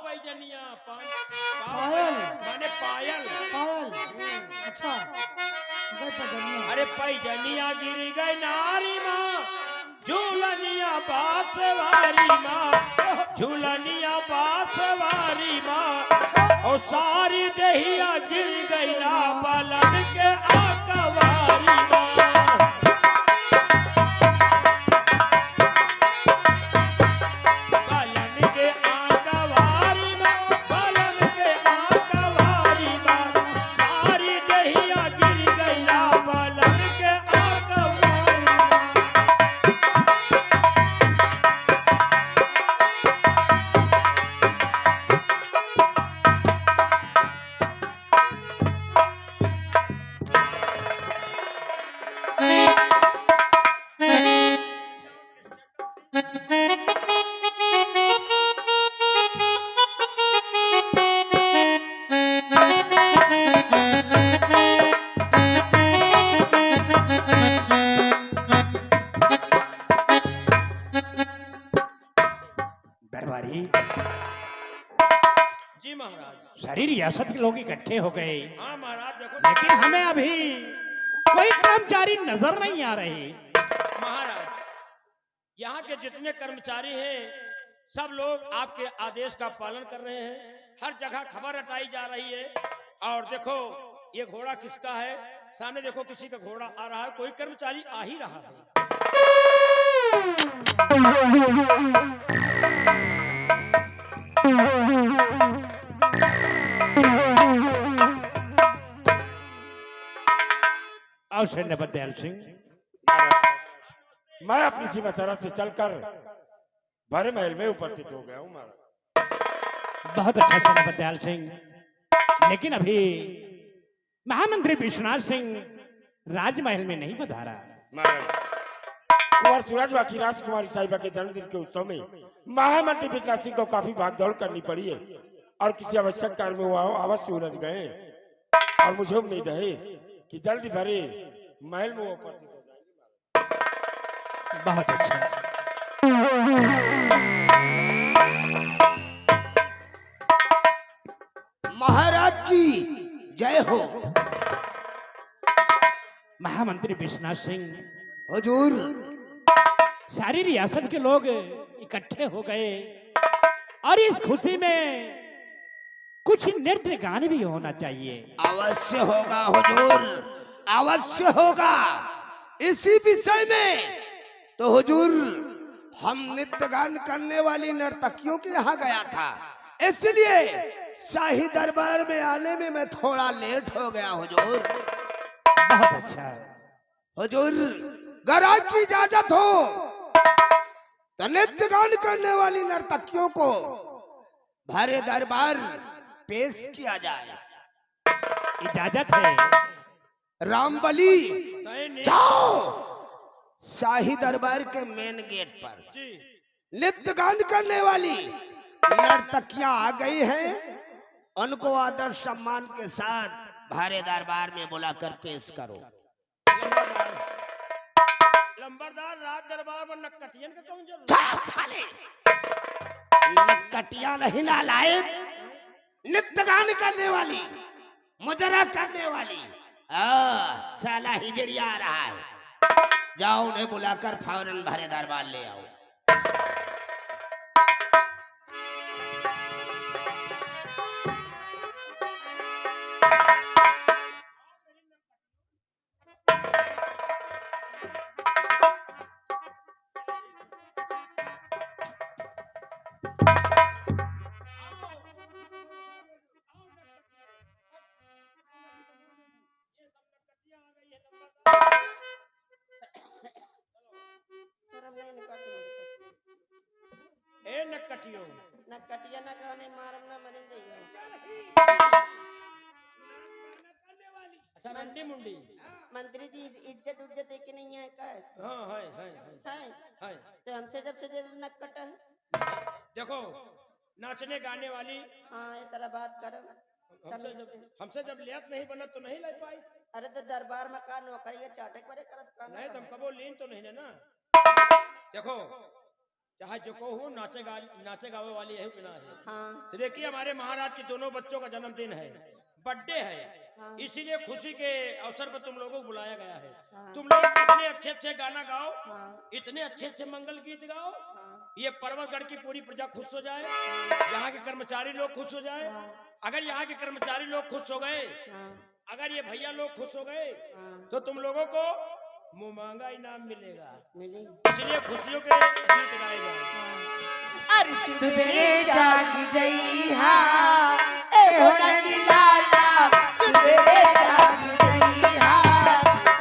पैजनिया पायल माने पायल। पायल अच्छा गए पैजनिया। अरे पैजनिया गिर गई नारी माँ, झूलनिया बांसवारी माँ, झूलनिया बांसवारी माँ, और सारी दहिया गिर गई ना पलंग के आकवारी माँ। दरबारी जी महाराज। सारी रियासत के लोग इकट्ठे हो गए, हाँ महाराज देखो। लेकिन हमें अभी कोई कर्मचारी नजर नहीं आ रहे। महाराज यहाँ के जितने कर्मचारी हैं सब लोग आपके आदेश का पालन कर रहे हैं। हर जगह खबर हटाई जा रही है। और देखो ये घोड़ा किसका है, सामने देखो किसी का घोड़ा आ रहा है, कोई कर्मचारी आ ही रहा है। आओ सेनापति दयाल सिंह। मैं अपनी सीमा सरहद से चलकर भरे महल में उपस्थित हो गया हूँ महाराज। बहुत अच्छा सेनापति दयाल सिंह, लेकिन अभी महामंत्री विश्वनाथ सिंह राजमहल में नहीं पधारा। महाराज कुंवर सूरजवा की राजकुमारी साहिबा के जन्मदिन के उत्सव में महामंत्री विश्वनाथ सिंह को काफी भागदौड़ करनी पड़ी है और किसी आवश्यक कार्य में वो अवश्य उलझ गए। और मुझे उम्मीद है कि जल्दी भरे महल में वो उपस्थित हो जाएंगे। बहुत अच्छा। महाराज की जय हो। महामंत्री विश्वनाथ सिंह, हुजूर सारी रियासत के लोग इकट्ठे हो गए और इस खुशी में कुछ नृत्य गान भी होना चाहिए। अवश्य होगा हुजूर, अवश्य होगा। इसी विषय में तो हुजूर हम नृत्य गान करने वाली नर्तकियों के यहाँ गया था, इसलिए शाही दरबार में आने में मैं थोड़ा लेट हो गया हुजूर। बहुत अच्छा। हुजूर अगर आपकी इजाजत हो तो नृत्य गान करने वाली नर्तकियों को भरे दरबार पेश किया जाए। इजाजत है। रामबली नहीं जाओ शाही दरबार के मेन गेट पर। जी नृत्य गान करने वाली नर्तकियां आ गई हैं, उनको आदर सम्मान के साथ भारे दरबार में बुलाकर पेश करो। लंबरदार राज दरबार में नक्कटियन का कौन जरूरत? जा साले, नक्कटियां नहीं नालायक, नृत्य गान करने वाली, मुजरा करने वाली। साला हिजड़िया आ रहा है, जाओ उन्हें बुलाकर फौरन भारे दरबार ले आओ। ए नक्कटियों नक्कटिया ना कहने मारम ना मरे जाइए। अच्छा मंडी मुंडी। मंत्री जी इज्जत उज्जत देके नहीं है का है? हाँ है है तो हमसे जब से ज्यादा नक्कट है। देखो नाचने गाने वाली। हाँ ये तरह बात करो। हमसे जब लियत नहीं बना तो नहीं ले पाई। अरे तो दरबार में का नौकरी है चाटे करे करत का नहीं तुम कबो लीन तो नहीं है ना। देखो चाहे जो को हो नाचे गावे वाली है कि ना है। हाँ तो देखिए हमारे महाराज के दोनों बच्चों का जन्मदिन है, बर्थडे है, हाँ। इसीलिए खुशी के अवसर पर तुम लोगों को बुलाया गया है। हाँ। तुम लोग इतने अच्छे अच्छे गाना गाओ, हाँ इतने अच्छे अच्छे मंगल गीत गाओ, हाँ ये पर्वतगढ़ की पूरी प्रजा खुश हो जाए, यहाँ के कर्मचारी लोग खुश हो जाए। अगर यहाँ के कर्मचारी लोग खुश हो गए, हाँ अगर ये भैया लोग खुश हो गए, हाँ तो तुम लोगों को मुंह मांगा इनाम मिलेगा। मिली। इसलिए खुशियों के गीत गाए जाए। अरे सुबेरे जागी जइहा ए हो नंदी लाला, सुबेरे जागी जइहा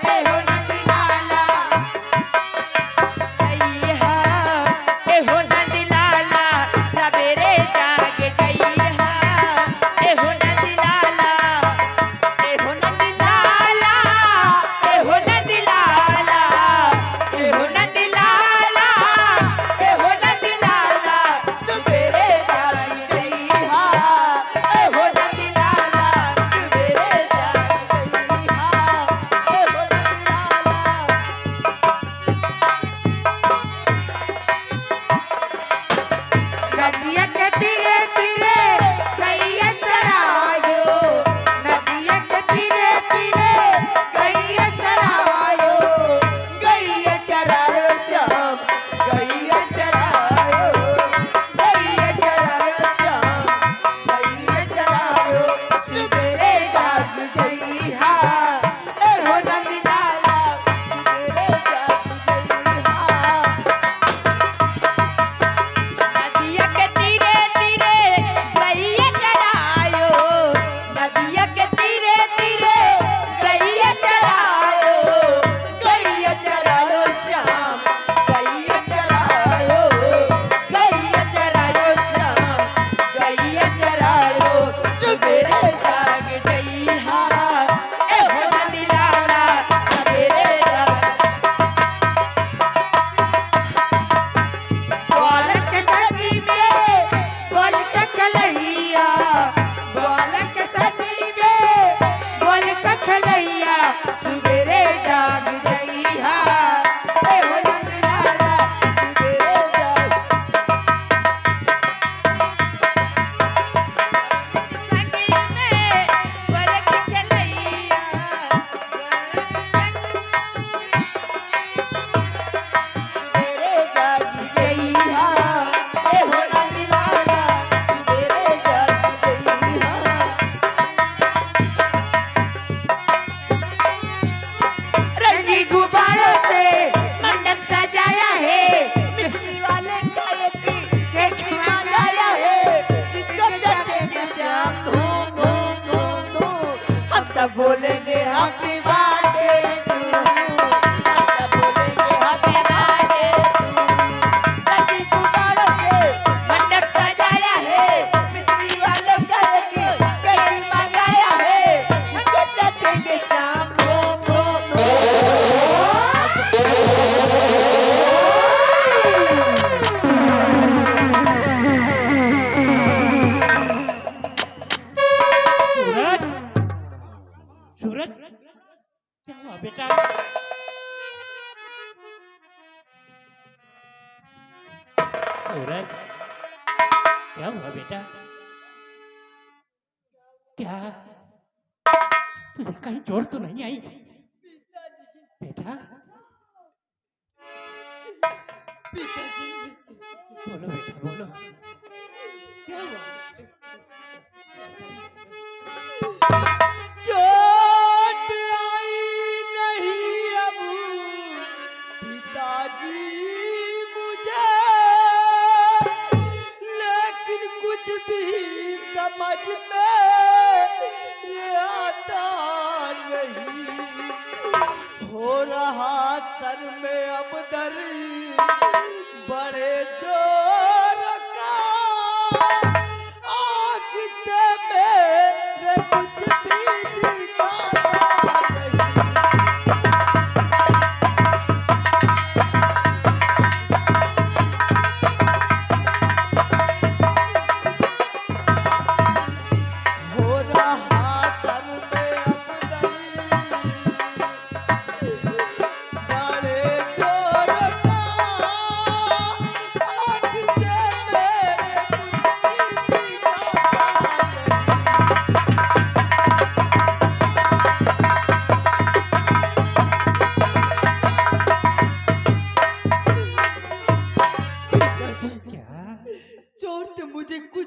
ए हो नंदी लाला, जइहा ए हो नंदी लाला, सबेरे जाग जइहा ए हो नंदी लाला, ए हो नंदी लाला, ए हो नंदी लाला, ए हो नंदी लाला, ए हो नंदी लाला, सुबेरे जागी जइहा ए हो नंदी लाला, सुबेरे जागी जइहा ए हो नंदी लाला। नदिया के तीरे तीरे गैया चरायो, नदिया के तीरे तीरे गैया चरायो, गैया चरायो श्याम, गैया चरायो, गैया चरायो श्याम, गैया चरायो, सुबेरे जाग जइहा ए हो नंदी लाला, सुबेरे जाग जइहा। नदिया के तीरे तीरे गैया चरायो, नदिया के तीरे तीरे गैया चरायो, गैया चरायो श्याम, गैया चरायो, गैया चरायो श्याम, गैया चरायो, सुबेरे जाग जइहा ए हो नंदी लाला, सुबेरे जाग। बालक सदी के बोल के खलैया, बालक सदी के बोल के खलैया, सुबेरे जाग जइहा ए हो नंदी लाला, सुबेरे जाग। संगी में बरक खेलैया, संग सुबेरे जाग जइहा ए हो नंदी लाला, सुबेरे जाग जइहा। रंगी गुब्बारों से मंडप सजाया है, मिश्री वाले का एक केक मंगाया है, किसको देखेंगे श्याम धूम धूम धूम धूम, हम तब बोलेंगे हैप्पी बर्थडे टू यू, हम तब बोलेंगे हैप्पी बर्थडे टू यू। रंगी गुब्बारों से मंडप सजाया है, मिश्री वाले का एक केक मंगाया है, किसको देखेंगे श्याम धूम धूम धूम। सूरज, सूरज, क्या हुआ बेटा? सूरज, क्या हुआ बेटा? क्या तुझे कहीं चोट तो नहीं आई बेटा? बोलो बेटा, बोलो, क्या हुआ? चोट आई नहीं अब पिताजी मुझे, लेकिन कुछ भी समझ में आता नहीं, हो रहा सर में अब दर्द बड़े जोर का, आँख से मेरे कुछ भी दिखाता नहीं। हो रहा सर में अब दर्द बड़े जोर का,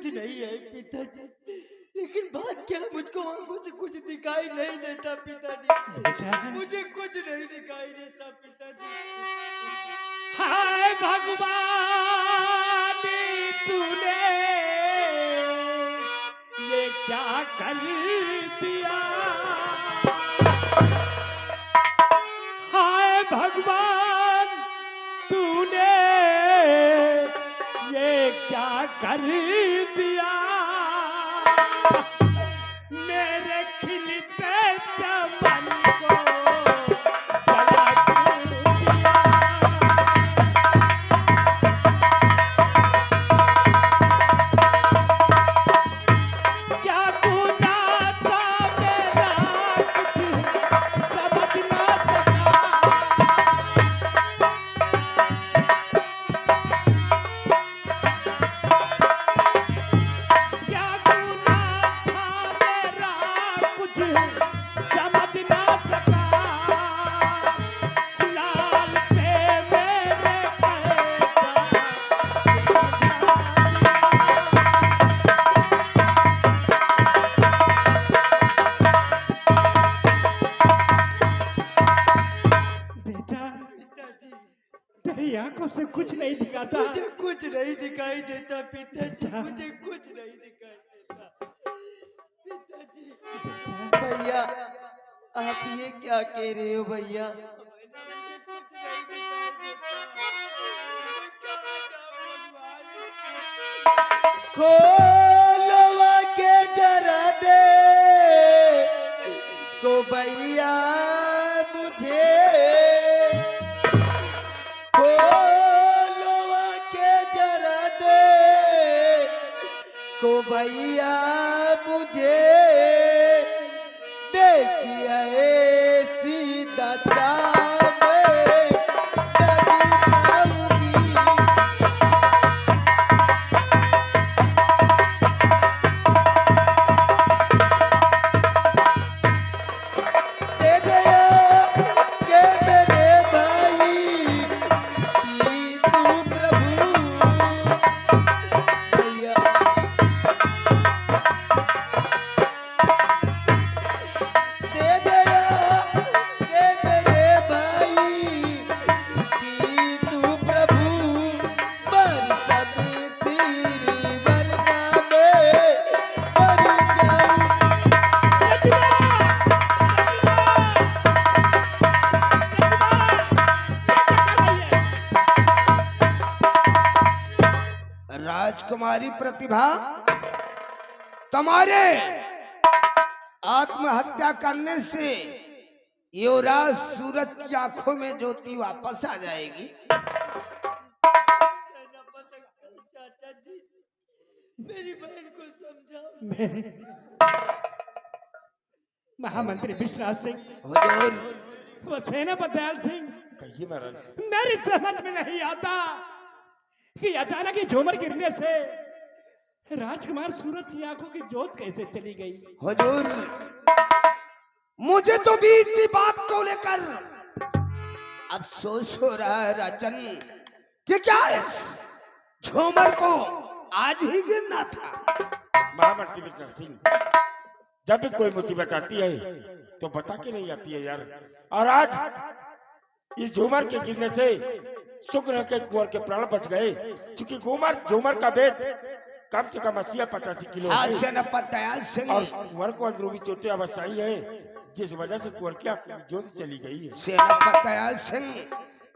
कुछ नहीं है पिताजी, लेकिन बात क्या, मुझको आंखों से कुछ दिखाई नहीं देता पिताजी, बेटा मुझे कुछ नहीं दिखाई देता पिताजी। हाय भगवान तूने ये क्या कर दिया, हाय भगवान तूने ये क्या कर दिया, मेरे खिलते चमन को जला क्यों दिया। क्या गुनाह था मेरा कुछ समझ ना सका, क्या गुनाह था मेरा कुछ समझ ना सका, लाल पे मेरे कैसा समझा बेटा पिताजी तेरी आंखों से कुछ नहीं दिखाता। मुझे कुछ नहीं दिखाई देता पिताजी, मुझे कुछ नहीं दिखाई देता पिताजी। भैया आप ये क्या कह रहे हो भैया? खोलवा के जरा दे को भैया मुझे, खोलवा के जरा दे को भैया मुझे, देखिए ऐसी दशा में नहीं पाऊंगी। दे दिया के मेरे भाई की तू प्रभु भैया, दे दिया के मेरे भाई की तू प्रभु, पर सब सिर वरना में मर जाऊं। राजकुमारी प्रतिभा, तुम्हारे आत्महत्या करने से युवराज सूरज की आंखों में ज्योति वापस आ जाएगी। चाचा जी मेरी बहन को समझाओ। मेरे महामंत्री विश्वनाथ सिंह, हुजूर, वो सेनापति दयाल सिंह, कहिए महाराज। मेरी समझ में नहीं आता कि अचानक ही झूमर गिरने से राजकुमार सूरत की आंखों की जोत कैसे चली गई। हुजूर, मुझे तो भी इसी बात को लेकर अफसोस हो रहा है राजन, कि क्या इस झूमर को आज ही गिरना था। महामंत्री विक्रम सिंह, जब भी कोई मुसीबत आती है तो बता के नहीं आती है यार। और आज इस झूमर के गिरने से शुक्र है कि कुंवर के प्राण बच गए, क्योंकि झूमर का वेट कम से कम 80-85 किलो है। सेनापति दयाल सिंह, और कुंवर को अंदरूनी चोटें अवश्य आई है, जिस वजह से कुंवर की आंख में ज्योति चली गई है। सेनापति दयाल सिंह,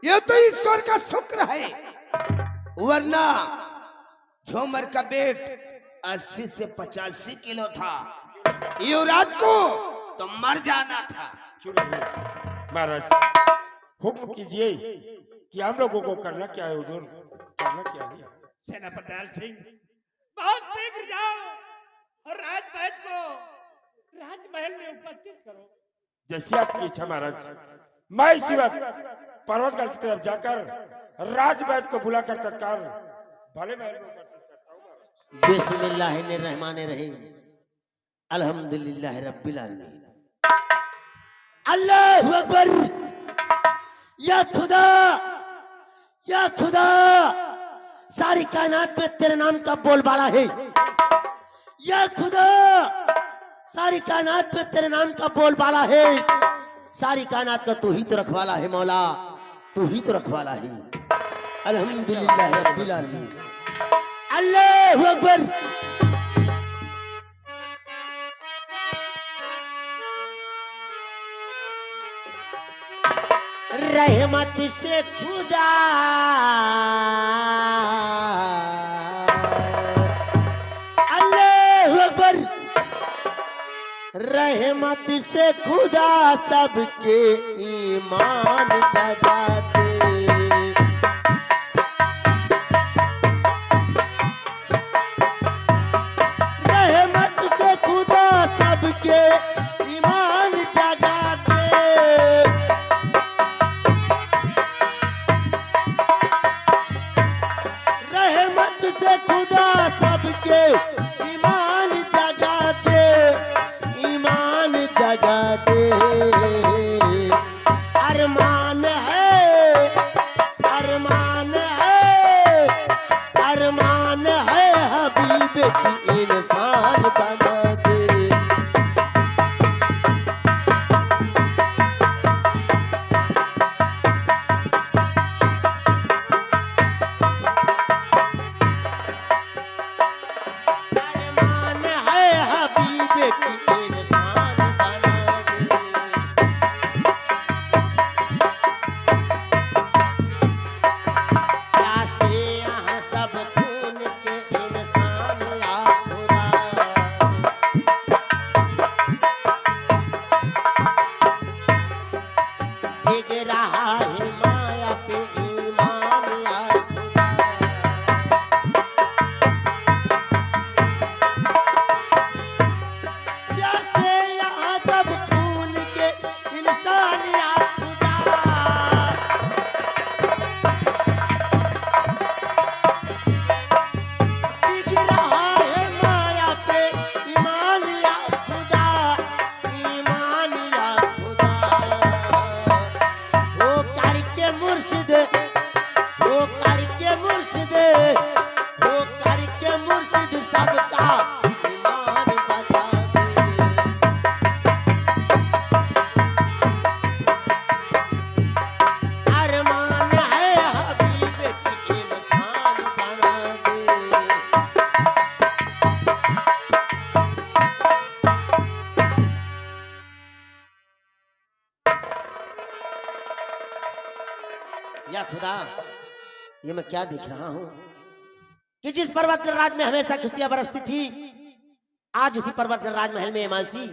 ये तो ईश्वर का शुक्र है, वरना झूमर का वेट 80 से 85 किलो था, युवराज को तो मर जाना था। क्यों नहीं महाराज, हुक्म कीजिए कि हम लोगों को करना क्या है हुजूर, करना क्या है। सेनापति दयाल सिंह, बहुत शीघ्र जाओ और राजमहल को राजमहल में उपस्थित करो। जैसी आपकी इच्छा महाराज। मैं इसी वक्त पर्वतगढ़ की तरफ जाकर राजमहल को बुलाकर तत्काल भले महल में उपस्थित करता हूँ महाराज। बिस्मिल्लाहिर्रहमानिर्रहीम, अल्हम्दुलिल्लाह रब्बिल आलमीन, अल्लाहु अकबर। या खुदा, सारी कायनात में तेरे नाम का बोलबाला है। या खुदा, सारी कायनात में तेरे नाम का बोलबाला है। सारी कायनात का तू ही तो रखवाला है मौला, तू ही तो रखवाला है। अल्हम्दुलिल्लाह रब्बिल आलमीन। अल्लाहु अकबर। रहमत से खुदा अल्लाहु अकबर। रहमत से खुदा सबके ईमान जगा दे। रहमत से खुदा सबके ईमान जगा दे। रहमत से खुदा सबके ईमान जगा दे, ईमान जगा दे। अरमान है, अरमान है, अरमान है हबीब की इंसान बना दे। अरमान है हबीब की इंसान बना दे। प्यासे यहाँ सब खून के इंसान या खुदा। भीग रहा है माया पे ईमान या खुदा। प्यासे यहाँ सब खून के इंसान या खुदा। दिख रहा है माया पे ईमान या खुदा, ईमान या खुदा। हो करके मुर्शिद, हो करके मुर्शिद, हो करके मुर्शिद सबका ईमान बता दे। अरमान है हबीब की इंसान बना दे। या खुदा, ये मैं क्या देख रहा हूँ कि जिस पर्वत राज में हमेशा खुशियां बरसती थी, आज उसी पर्वत राजमहल में एमांसी।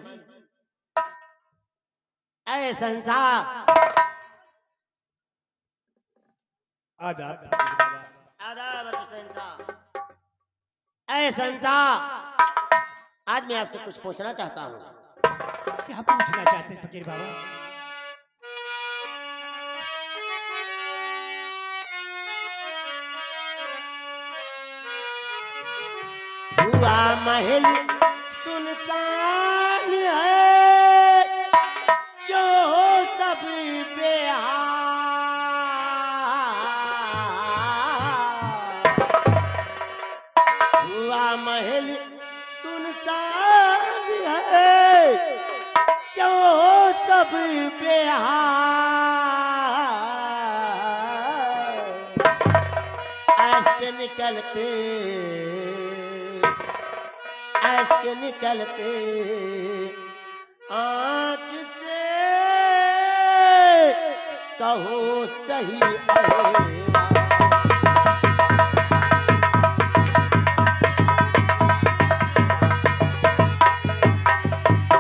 ऐ संसार। आदाब। आदाब अर्ज संसार। ऐ संसार, आज मैं आपसे कुछ पूछना चाहता हूँ। क्या पूछना चाहते हैं फकीर बाबा? हुआ महल सुनसान है, जो सब बेहाल। हुआ महल सुनसान है, जो सब बेहाल। ऐस के निकलते, ऐस के निकलते आँख से कहो सही अहेवा।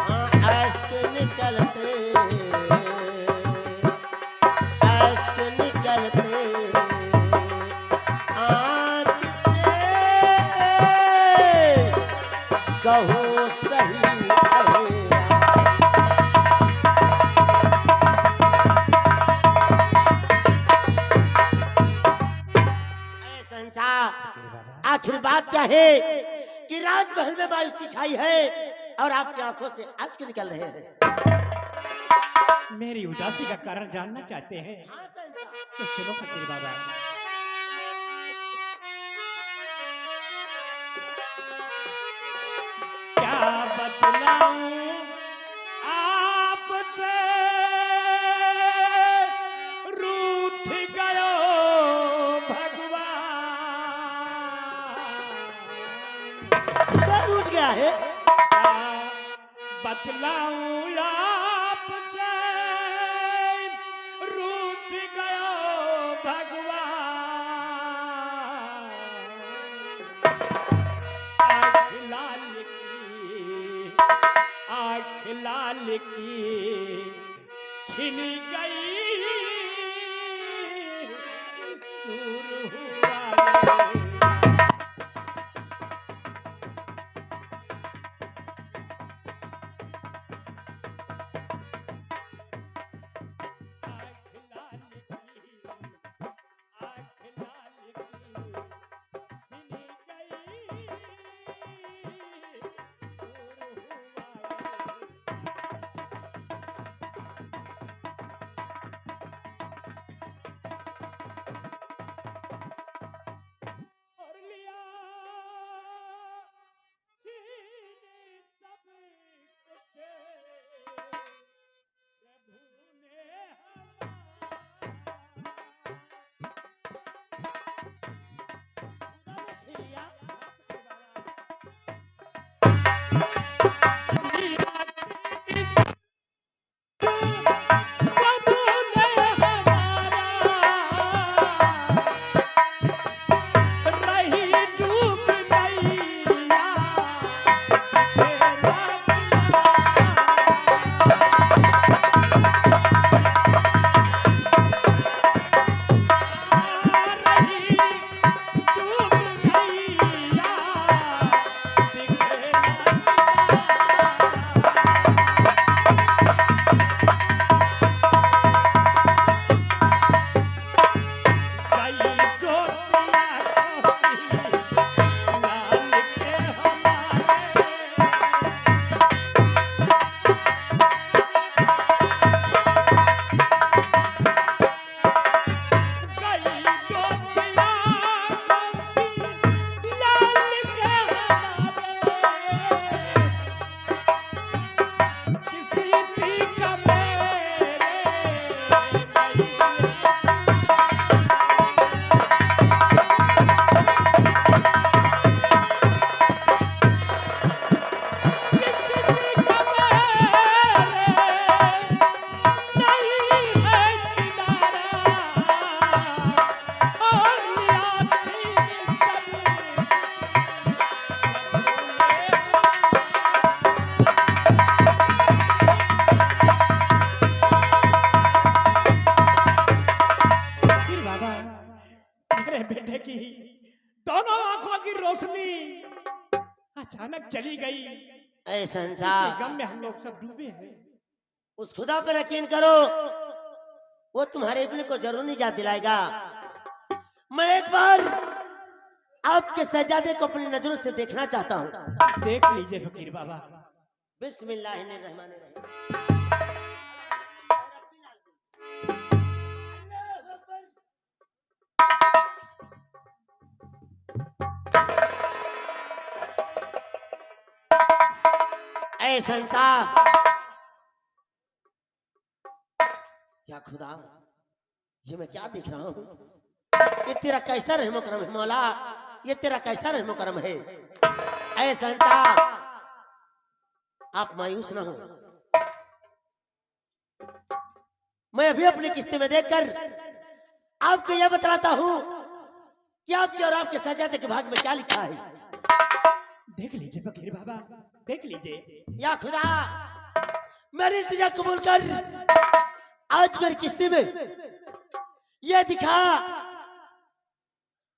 हाँ, ऐस के निकलते, ऐस के निकलते आँख से कहो सही अहेवा। ऐ संसार, आखिर बात क्या है कि राजमहल में मायूसी छाई है और आपकी आंखों से आंसू निकल रहे हैं। मेरी उदासी का कारण जानना चाहते हैं हाँ संसार। तो सुनो फकीर बाबा। बतलाऊं आपसे रूठ गयो भगवान। खुदा रूठ गया है। बतलाऊं आपसे रूठ गयो भगवान। आँख लाल की छिन गई चूर हुआ अचानक चली गई। ऐ संसार, गम में हम लोग सब डूबे हैं। उस खुदा पर यकीन करो, वो तुम्हारे इब्न को जरूर निजात दिलाएगा। मैं एक बार आपके शहजादे को अपनी नजरों से देखना चाहता हूँ। देख लीजिए फकीर बाबा। बिस्मिल्लाहिर्रहमानिर्रहीम। ऐ संसार, या खुदा, ये मैं क्या देख रहा हूँ? ये तेरा कैसा रहमो करम है मौला, ये तेरा कैसा रहमो करम है। ऐ संसार, आप मायूस ना हो। मैं अभी अपनी किस्ती में देखकर आपको यह बतलाता हूँ कि आपके और आपके शहजादे के भाग में क्या लिखा है। देख लीजिए फकीर बाबा, देख लीजिए। या खुदा, मेरी इल्तिजा कबूल कर। आज मेरी किस्ती में यह दिखा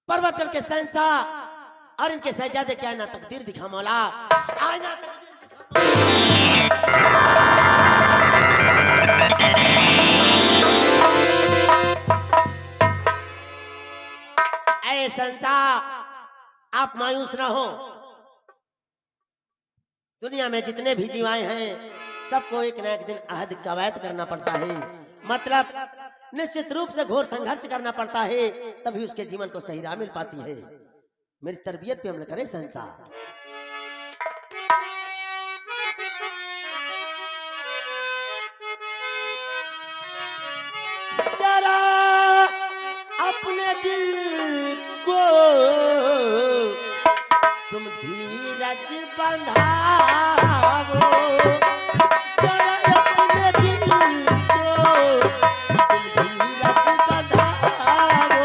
पर्वत के शहंशाह और इनके शहजादे क्या ना तकदीर दिखा मौला, आना तकदीर दिखा। ऐ शहंशाह, आप मायूस ना हो। दुनिया में जितने भी जीवाएं हैं, सबको एक न एक दिन अहद कवायद करना पड़ता है। मतलब निश्चित रूप से घोर संघर्ष करना पड़ता है, तभी उसके जीवन को सही राह मिल पाती है। मेरी तरबियत पे अमल करे संसार। बंधाओ जरा अपने दिल को तुम धीरज बंधाओ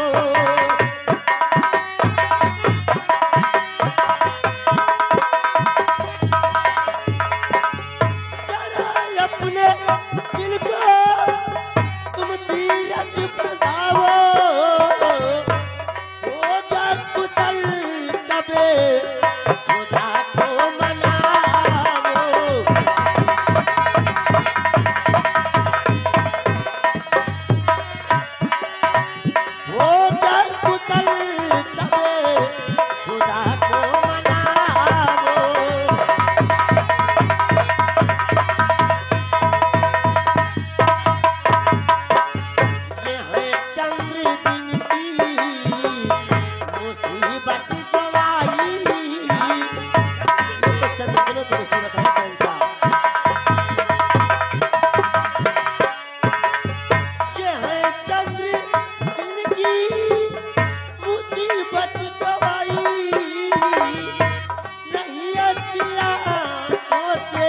जरा अपने दिल को तुम धीरज बंधाओ होगा कुशल सबे खुदा को मनाओ होगा कुशल सबे खुदा को मनाओ ये है चंद्र दिन की मुसीबत जो आई ये तो चंद्र दिनों की मुसीबत है संसा ये है चंद्र दिन की मुसीबत जो आई नहीं अस्किला होते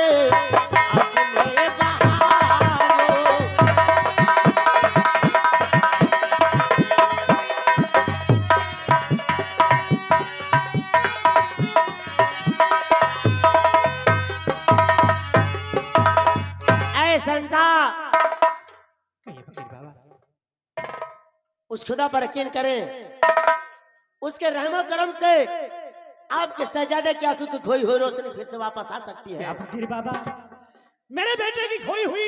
अपने बहारो ऐ संसा कहिए फकीर बाबा। उस खुदा पर यकीन करें उसके रहमो करम से आपके शहजादे की आंखों की खोई हुई रोशनी फिर से वापस आ सकती है फकीर बाबा, मेरे बेटे की खोई हुई